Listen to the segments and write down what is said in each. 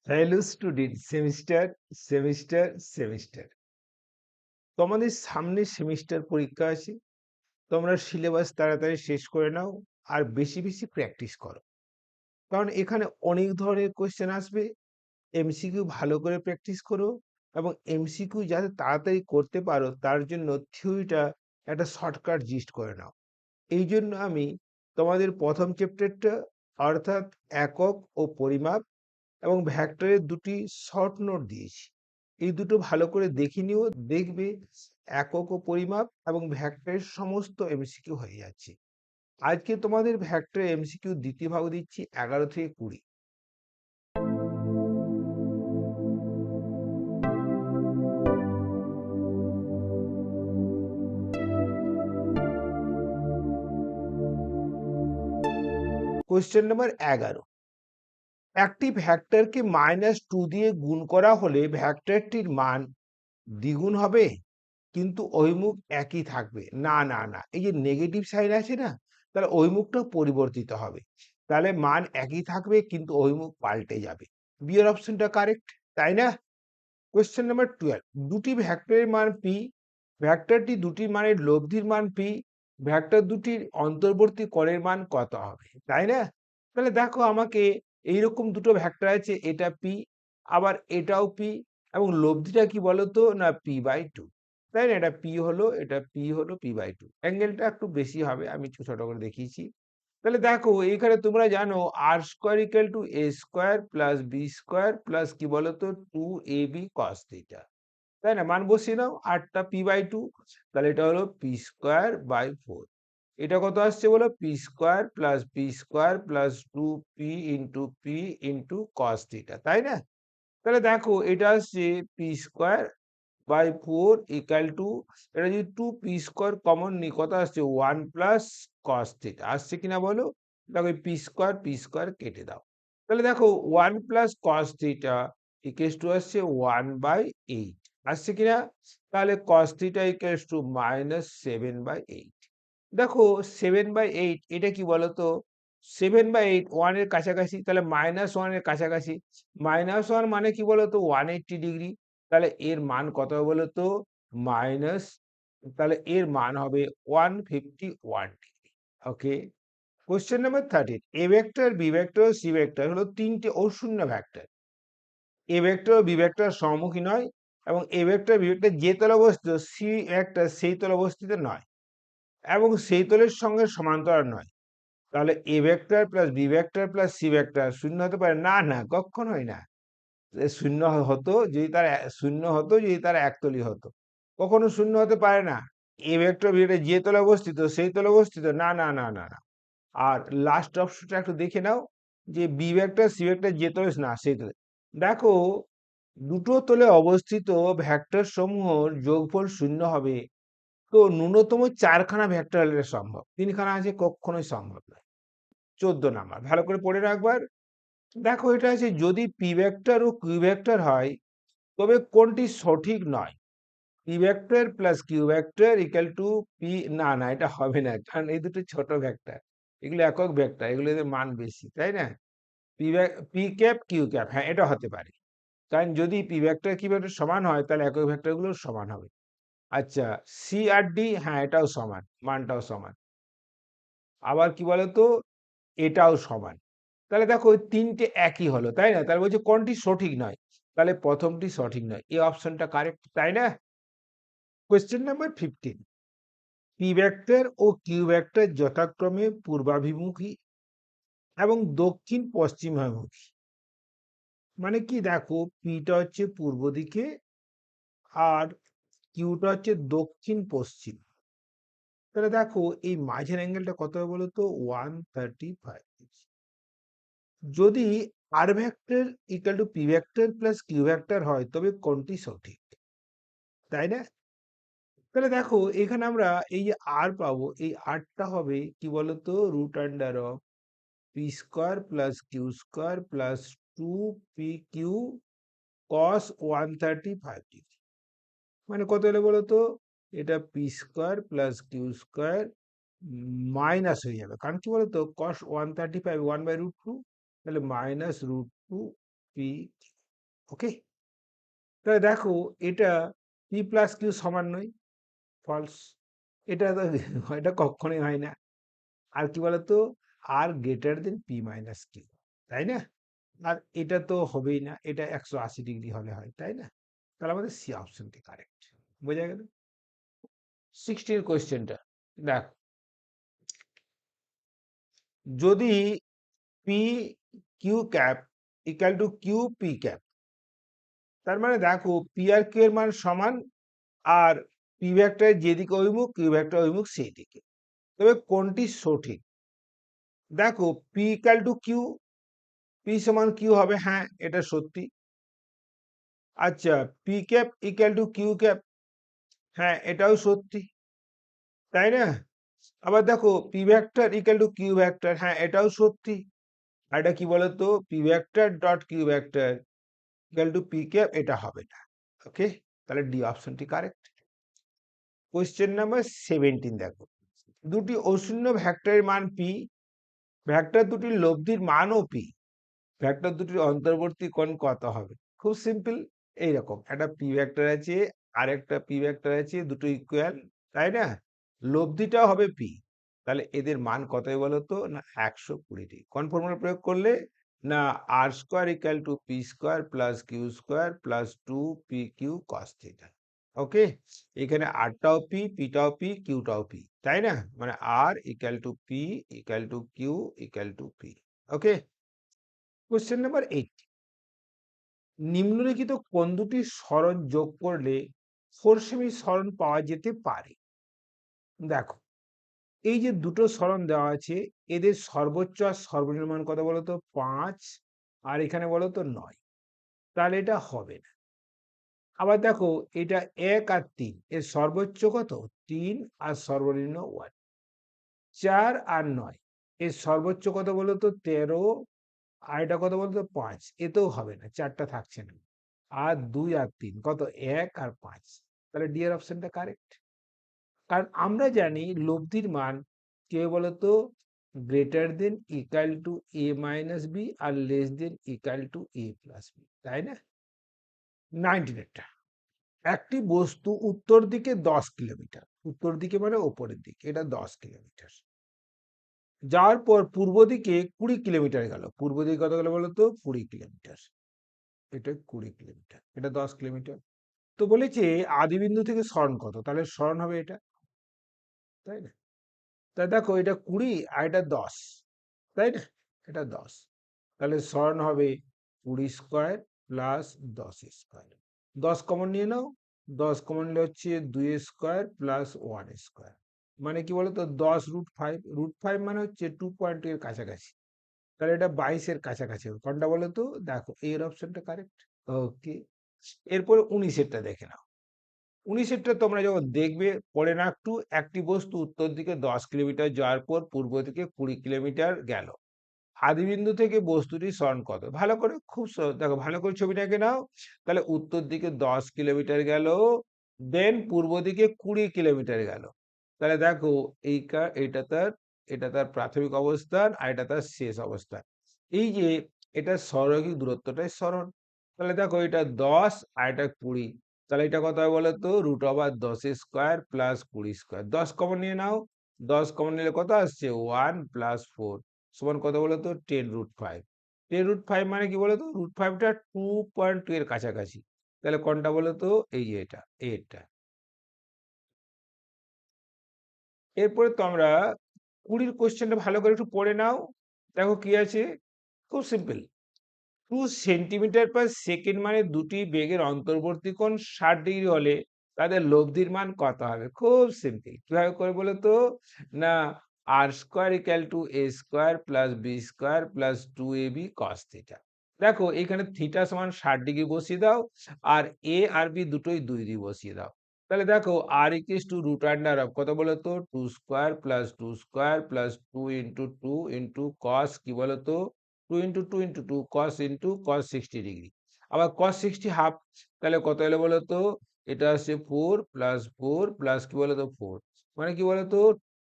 Hello student, semester. তোমাদের সামনে semester পরীক্ষা আছে। তোমরা সিলেবাস তাড়াতাড়ি শেষ করে নাও আর বেশি বেশি প্র্যাকটিস করো। কারণ এখানে অনেক ধরনের কোয়েশ্চেন আসবে। এমসিকিউ ভালো করে প্র্যাকটিস করো এবং এমসিকিউ যাতে তাড়াতাড়ি করতে পারো তার জন্য থিওরিটা একটা শর্টকাট জিস্ট করে নাও। এই জন্য আমি তোমাদের প্রথম চ্যাপ্টারটা অর্থাৎ একক ও পরিমাপ এবং ভেক্টরের দুটি শর্ট নোট দিয়েছি। এই দুটো ভালো করে দেখে নিও, দেখবে একক ও পরিমাপ এবং ভেক্টরের সমস্ত এমসিকিউ হয়ে যাচ্ছে। আজকে তোমাদের ভেক্টরের এমসিকিউ দ্বিতীয় ভাগ দিচ্ছি 11 থেকে 20। কোশ্চেন নাম্বার 11, একটি ভেক্টরকে -2 দিয়ে গুণ করা হলে ভেক্টরটির মান দ্বিগুণ হবে কিন্তু অভিমুখ একই থাকবে। না না না, এই যে নেগেটিভ সাইন আছে না, তাহলে অভিমুখটা পরিবর্তিত হবে। তাহলে মান একই থাকবে কিন্তু অভিমুখ পাল্টে যাবে। বি এর অপশনটা কারেক্ট, তাই না? কোয়েশ্চেন নাম্বার 12, দুটি ভেক্টরের মান পি, ভেক্টরটি দুটি মানের লব্ধির মান পি, ভেক্টর দুটির অন্তর্বর্তী কোণের মান কত হবে, তাই না? তাহলে দেখো আমাকে এইরকম দুটো ভেক্টর আছে, এটা পি আবার এটাও পি এবং লব্ধিটা কি বলতো না p/2, তাই না? এটা পি হলো, এটা পি হলো p/2, অ্যাঙ্গেলটা একটু বেশি হবে, আমি একটু ছোট করে দেখিয়েছি। তাহলে দেখো এইখানে তোমরা জানো আর square equal to A square plus B square plus কি বলতো 2ab cos থিটা, তাই না? মান বসিয়ে নাও, আটটা p/2, তাহলে এটা হলো p²/4। এটা কত আসছে বলো? p²+p²+2p ইন্টু cos থিটা, তাই না? তাহলে দেখো এটা আসছে p²/4 ইকাল টু, এটা যদি 2p² কমন নিই কত আসছে 1 + cos থিটা আসছে কিনা বলো? দেখো p² কেটে দাও, তাহলে দেখো 1 + cos থিটা ইকুয়ালস টু আসছে 1/8 আসছে কিনা? তাহলে cos থিটা ইকুয়ালস টু -7/8। দেখো 7/8 এটা কি বলতো? 7/8 1 এর কাছাকাছি, তাহলে -1 এর কাছাকাছি। -1 মানে কি বলতো? 180 ডিগ্রি। তাহলে এর মান কত হবে বলতো? মাইনাস, তাহলে এর মান হবে 151 degree. Okay. Question number 13, A vector, B vector, C vector হলো তিনটে অশূন্য ভেক্টর। এ ভেক্টর ও বি ভেক্টর সমমুখী নয় এবং এ ভেক্টর বি ভেক্টর যে তলে অবস্থিত সি ভেক্টর সেই তলে অবস্থিত নয় এবং সেই তলের সঙ্গে সমান্তরাল নয়। তাহলে A vector plus B vector plus C vector শূন্য হতে পারে? না না, কখনোই না। শূন্য হতো যদি তার শূন্য হতো যদি তার একতলী হতো, কখনো শূন্য হতে পারে না। এ ভেক্টর বি ভেক্টর যে তলে অবস্থিত সেই তলে অবস্থিত, না না না না না। আর লাস্ট অপশনটা একটু দেখে নাও, যে বি ভেক্টর সি ভেক্টর যে তলে, না সেই তলে। দেখো দুটো তলে অবস্থিত ভেক্টর সমূহের যোগফল শূন্য হবে, তো ন্যূনতম 4খানা ভেক্টর হলে সম্ভব, 3খানা আছে কখনোই সম্ভব নয়। 14 নাম্বার ভালো করে পড়ে রাখবার। দেখো এটা আছে, যদি পি ভেক্টর ও কিউ ভেক্টর হয় তবে কোনটি সঠিক নয়? P vector plus Q vector equal to P, না না এটা হবে না, কারণ এই দুটো ছোট ভেক্টর, এগুলো একক ভেক্টর, এগুলো এদের মান বেশি, তাই না? পি ক্যাপ কিউ ক্যাপ, হ্যাঁ এটা হতে পারে, কারণ যদি পি ভেক্টর কিউ ভেক্টর সমান হয় তাহলে একক ভেক্টর গুলো সমান হবে। আচ্ছা, সি আর ডি, হ্যাঁ এটাও সমান, মানটাও সমান। আবার কি বলতো, এটাও সমান। তাহলে দেখো ওই তিনটে একই হলো, তাই না? তাহলে বলছে কোনটি সঠিক নয়? তাহলে প্রথমটি সঠিক নয়, এই অপশনটা কারেক্ট, তাই না? কোয়েশ্চেন নাম্বার 15, পি ভেক্টর ও কিউ ভেক্টর যথাক্রমে পূর্বাভিমুখী এবং দক্ষিণ পশ্চিমাভিমুখী। মানে কি, দেখো পিটা হচ্ছে পূর্ব দিকে আর কিউটা হচ্ছে দক্ষিণ পশ্চিম। তাহলে দেখো এই মাঝের অ্যাঙ্গেলটা কত হবে বলতো? 135। যদি R vector equal to P vector plus Q vector হয় তবে কোনটি সঠিক, তাই না? তাহলে দেখো এখানে আমরা এই যে আর পাবো, এই আরটা হবে কি বলতো? √Of p² plus q² plus 2pq cos 135 degree. মানে কত হলে বলতো? এটা p² প্লাস q² মাইনাস হয়ে যাবে, কারণ কি বলতো cos 135 1/√2, তাহলে -√2p। ওকে, তাহলে দেখো এটা পি প্লাস কিউ সমান নয়, ফলস। এটা তো এটা কখনোই হয় না। আর কি বলতো, R greater than P minus Q, তাই না? আর এটা তো হবেই না, এটা 180 ডিগ্রি হলে হয়, তাই না? তাহলে আমাদের সি অপশনটি কারেক্ট। বোঝা গেল? 16 কোয়েশ্চেনটা দেখ, যদি P Q cap equal to Q P cap, তার মানে দেখো পি আর কিউ এর মান সমান, আর পি ভেক্টরের যেদিকে অভিমুখ কিউ ভেক্টর অভিমুখ সেই দিকে। তবে কোনটি সঠিক? দেখো P equal to Q, P সমান কিউ হবে, হ্যাঁ এটা সত্যি। আচ্ছা, P cap equal to Q cap, হ্যাঁ এটাও সত্যি, তাই না? আবার দেখো P vector equal to Q vector, হ্যাঁ এটাও সত্যি। আর এটা কি বলতো, P vector dot Q vector equal to P cap, এটা হবে না। ওকে, তাহলে ডি অপশনটি কারেক্ট। কোয়েশ্চেন নাম্বার 17 দেখো, দুটি অশূন্য ভেক্টরের মান পি, ভেক্টর দুটির লব্ধির মানও পি, ভেক্টর দুটির অন্তর্বর্তী কোণ কত হবে? খুব সিম্পল, এইরকম একটা পি ভেক্টর আছে আর একটা পি ভেক্টর আছে, দুটো ইকুয়াল, তাই না? লব্ধিটাও হবে পি, তাহলে এদের মান কতই বলতো না 120 কোন ফর্মুলা প্রয়োগ করলে না, R square equal to P square plus Q square plus 2 P Q cos theta. Okay, এখানে আরটাও পি, পিটাও পি, কিউটাও পি, তাই না? মানে R equal to P equal to Q equal to P. Okay, question number 8, নিম্নলিখিত কোন দুটি সরণ যোগ করলে 4 সেমি সরণ পাওয়া যেতে পারে? দেখো এই যে দুটো সরণ দেওয়া আছে, এদের সর্বোচ্চ আর সর্বনিম্ন মান কত বলতো? 5, আর এখানে বলতো 9, তাহলে এটা হবে না। আবার দেখো এটা 1 আর 3, এর সর্বোচ্চ কত? 3, আর সর্বনিম্ন 1। 4 আর 9, এর সর্বোচ্চ কত বলতো? 13, আর এটা কত বলতো? 5, এতেও হবে না, চারটা থাকছে না। আর 2 আর 3 কত? 1 আর 5, তাহলে ডি এর অপশনটা কারেক্ট। কারণ আমরা জানি লব্ধির মান কে বলতো, greater than equal to A minus B আর less than equal to A plus B, তাই না? 19 একটি বস্তু উত্তর দিকে 10 কিলোমিটার, উত্তর দিকে মানে ওপরের দিকে, এটা 10 কিলোমিটার যাওয়ার পর পূর্ব দিকে 20 কিলোমিটার গেল, পূর্ব দিকে কত গেল বলতো? 20 কিলোমিটার, এটা 20 কিলোমিটার, এটা 10 কিলোমিটার। তো বলেছে আদিবিন্দু থেকে সরণ কত, তাহলে সরণ হবে এটা, তাই না? তাই দেখো এটা 20 আর এটা 10, তাই না? এটা 10, তাহলে সরণ হবে 20 স্কোয়ার প্লাস 10 স্কোয়ার। 10 কমন নিয়ে নাও, 10 কমন নিলে হচ্ছে 2 স্কোয়ার প্লাস 1 স্কোয়ার, মানে কি বলতো 10√5, √5 মানে হচ্ছে 2.2 এর কাছাকাছি, তাহলে এটা 22 এর কাছাকাছি হবে। কোনটা বলো তো? দেখো এর অপশনটা কারেক্ট। ওকে, এরপরে 19 দেখে নাও। 19 তোমরা যখন দেখবে পড়ে না একটু, একটি বস্তু উত্তর দিকে 10 কিলোমিটার যাওয়ার পর পূর্ব দিকে 20 কিলোমিটার গেল, আদিবিন্দু থেকে বস্তুটি সরণ কত? ভালো করে খুব দেখো ভালো করে ছবিটাকে নাও, তাহলে উত্তর দিকে 10 কিলোমিটার গেল, দেন পূর্ব দিকে 20 কিলোমিটার গেল, তাহলে দেখো এটা তার প্রাথমিক অবস্থান আর এটা তার শেষ অবস্থান। এই যে এটা সরলরৈখিক দূরত্বটাই সরণ, তাহলে দেখো এটা 10 আর এটা 20, তাহলে এটা কত হয় বলো তো? √10 স্কোয়ার প্লাস 20 স্কোয়ার। 10 কমন নিয়ে নাও, 10 কমন নিলে কত আসছে? 1 প্লাস 4 সমান কত বলতো? 10√5। 10√5 মানে কি বলতো? √5টা 2.2 এর কাছাকাছি, তাহলে কোনটা বলতো? এই যে এটা। এরপরে তোমরা 20 কোশ্চেনটা ভালো করে একটু পড়ে নাও, দেখো কি আছে, খুব সিম্পল। 2 সেন্টিমিটার/সেকেন্ড মানে দুটি বেগের অন্তর্বর্তী কোণ 60 ডিগ্রি হলে তাদের লব্ধির মান কত হবে? খুব সিম্পল, কিভাবে করে বলো তো না, R square equal to A square plus B square plus 2ab cos theta. দেখো এখানে থিটা সমান 60 ডিগ্রি বসিয়ে দাও, আর এ আর বি দুটোই 2 দিয়ে বসিয়ে দাও, তাহলে দেখো R equals to root under of কত বলতো? 2 square plus 2 square plus 2 into 2 into cos কি বলতো? 2 ইন্টু 2 ইন্টু 2 কস 60 ডিগ্রি, আবার কস 60 হাফ, তাহলে কত এলো বলতো? এটা আসছে 4 প্লাস 4 প্লাস কি বলতো 4, মানে কি বলতো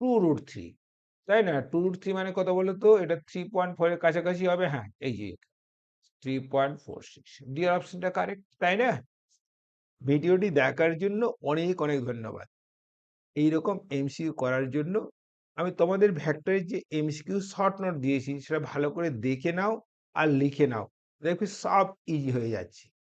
2√3, তাই না? 2√3 মানে কত বলতো? এটা 3.4 এর কাছাকাছি হবে, হ্যাঁ এই যে 3.46 ডি এর অপশনটা কারেক্ট, তাই না? ভিডিওটি দেখার জন্য অনেক অনেক ধন্যবাদ। এইরকম এমসিকিউ করার জন্য আমি তোমাদের ভেক্টরের যে এমসিকিউ শর্ট নোট দিয়েছি সেটা ভালো করে দেখে নাও আর লিখে নাও, দেখবে সব ইজি হয়ে যাচ্ছে।